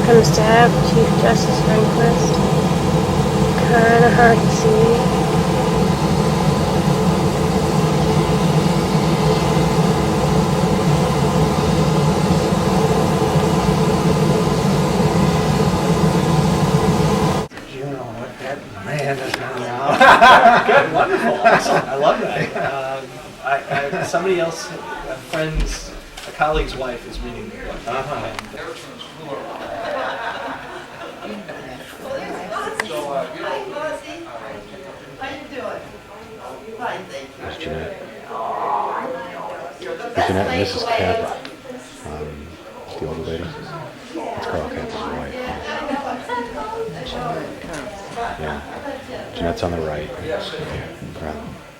comes Dab, Chief Justice Rehnquist. Kinda hard to see. You know what that man is now. Good, wonderful, awesome. I love that. Somebody else, a friend's, a colleague's wife is reading the book. There's Jeanette. Jeanette and this is Cappa. The older lady. That's Carl Cappa's wife. Yeah. Jeanette's on the right.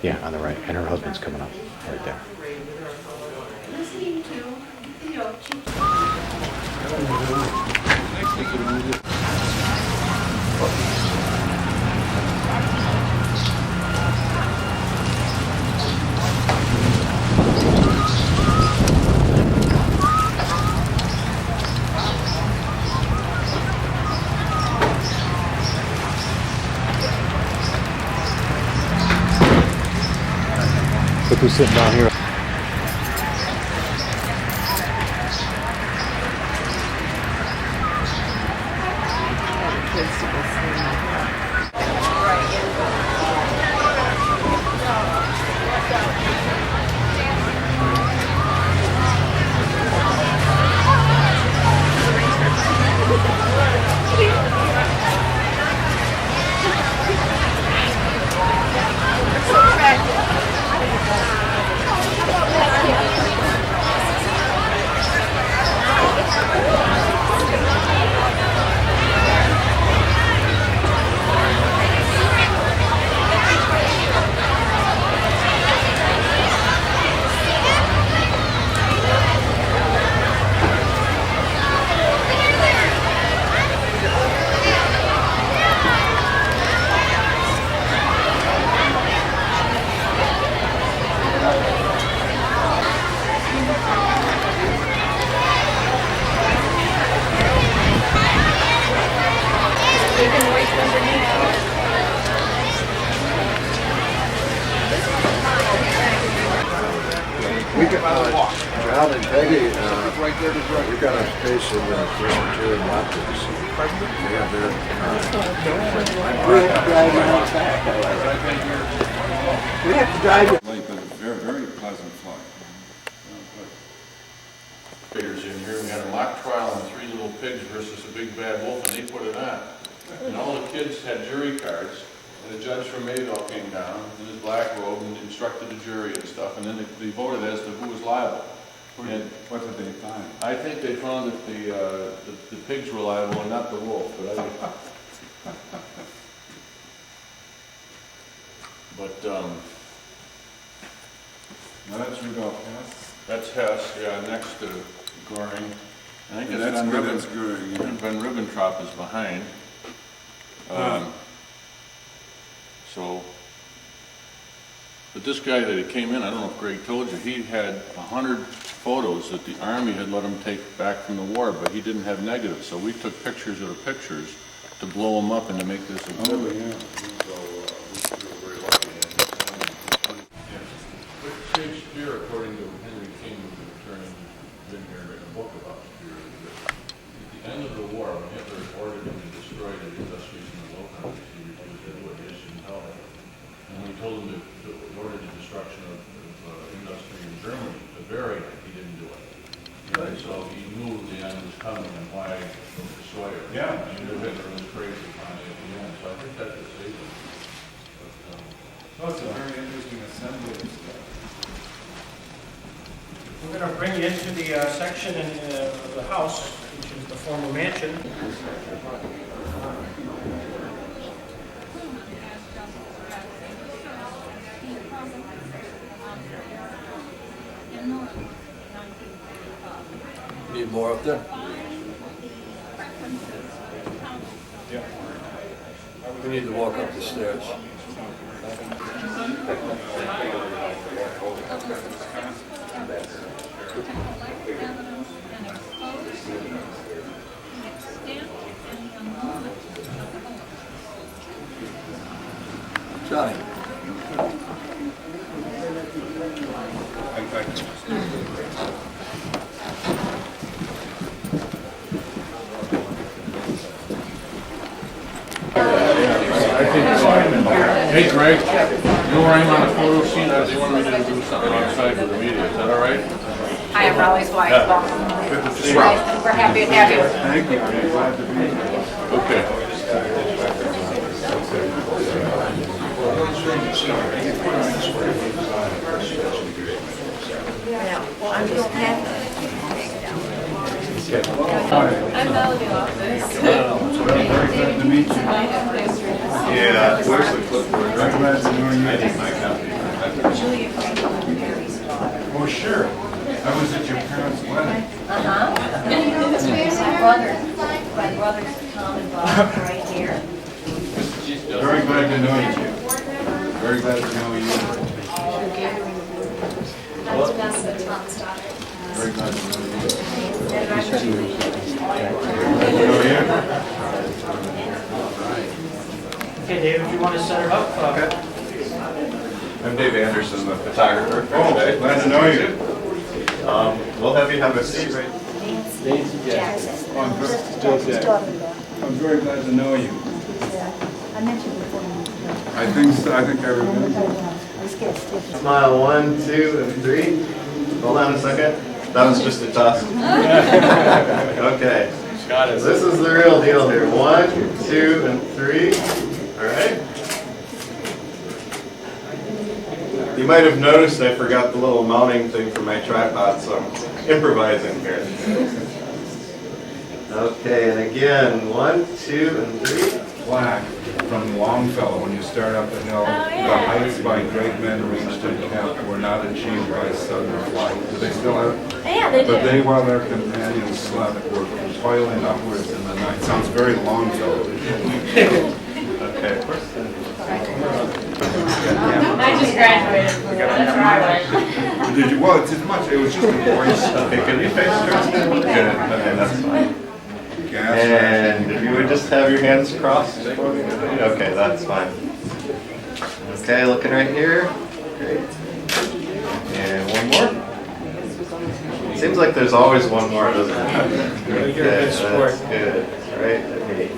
Yeah, on the right. And her husband's coming up right there. Look who's sitting down here. We can John and Peggy, we got a space in the Presbyterian Baptist. Yeah, they're We have to drive you outside. We have to drive you. Late, but a very, very pleasant flight. Figures in here, we had a mock trial on 3 little pigs versus a big bad wolf, and they put it on. And all the kids had jury cards, and the judge from Mayville came down in his black robe and instructed the jury and stuff, and then they voted as to who was liable. And What did they find? I think they found that the pigs were liable and not the wolf, Now that's Rudolph Hess. that's Hess, yeah, next to Goring. I think And it's that's Goering, yeah. Van Ribbentrop is behind. So, but this guy that came in, I don't know if Greg told you, he had 100 photos that the Army had let him take back from the war, but he didn't have negatives. So we took pictures of the pictures to blow them up and to make this a Oh, exhibit. yeah. So we were very lucky. But Shakespeare, according to Henry King, who's an attorney who's been here written a book about Shakespeare, that at the end of the war, when Hitler ordered him to destroy the industries in the Low Countries, he refused to do it. He didn't tell him. And when he told him to order the destruction of industry in Germany, Bavaria, he didn't do it. And so he knew the end was coming and why destroy it. Yeah. He knew Hitler was crazy finally at the end. So I think that's a saving. Well, it's a very interesting assembly of stuff. We're going to bring you into the section in the house, which is the former mansion. Need more up there? Yeah. We need to walk up the stairs. Hey Greg, you know where I'm on a photo shoot? They want me to do something outside for the media. Is that all right? I am Raleigh's wife. Good to see you. We're happy to have you. Thank you. I'm glad to be here. Okay. I'm just happy. I'm Melanie Office. Very glad to meet you. Yeah, where's the clipboard? Very glad to know you. I need my copy. Oh, sure. I was at your parents' wedding. My brother's Tom and Bob right here. Very glad to know you. Very glad to know you. Very glad to know you. Okay, David, you want to set it up? I'm Dave Anderson, the photographer for Oh, today. glad to know you. We'll have you have a seat right. Oh, I'm very glad to know you. I met you before. I think I remember. Smile 1, 2, and 3. Hold on a second. That was just a toss. Okay. This is the real deal here. 1, 2, and 3. All right. You might have noticed I forgot the little mounting thing for my tripod, so I'm improvising here. Okay, and again, 1, 2, and 3. Plaque from Longfellow, when you start up the hill, the heights by great men reached and kept were not achieved by sudden flight. Do they still have? Yeah, they do. But they, while their companions slept, were toiling upwards in the night. Sounds very Longfellow. Okay. I just graduated. That's where I went. Did you? Well, it's as much. It was just a voice. Okay, can you face Kristen? Good. Okay, that's fine. And if you would just have your hands crossed for me. Okay, that's fine. Okay, looking right here. Great. And one more. Seems like there's always one more, doesn't it? Okay, that's good. Right at me.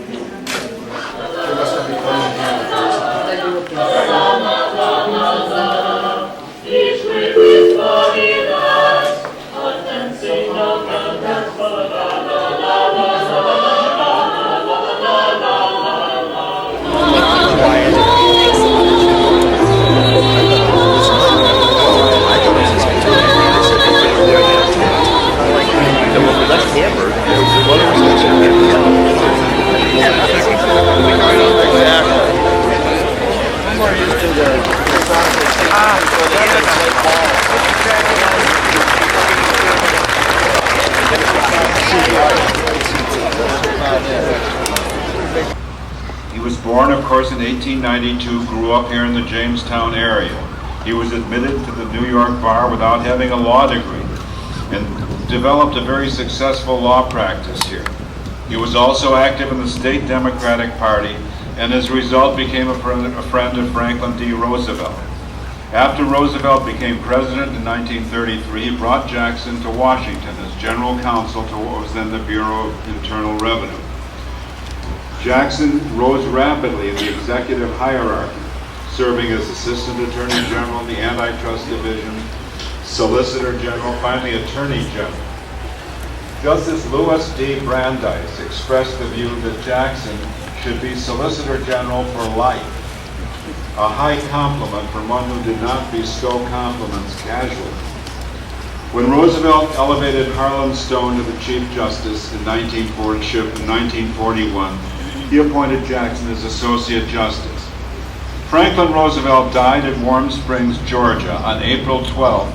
He was born, of course, in 1892, grew up here in the Jamestown area. He was admitted to the New York bar without having a law degree and developed a very successful law practice here. He was also active in the state Democratic Party and as a result became a friend of Franklin D. Roosevelt. After Roosevelt became president in 1933, he brought Jackson to Washington as general counsel to what was then the Bureau of Internal Revenue. Jackson rose rapidly in the executive hierarchy, serving as Assistant Attorney General in the Antitrust Division, Solicitor General, finally Attorney General. Justice Louis D. Brandeis expressed the view that Jackson should be Solicitor General for life, a high compliment from one who did not bestow compliments casually. When Roosevelt elevated Harlan Stone to the Chief Justice in 1941, he appointed Jackson as Associate Justice. Franklin Roosevelt died in Warm Springs, Georgia on April 12,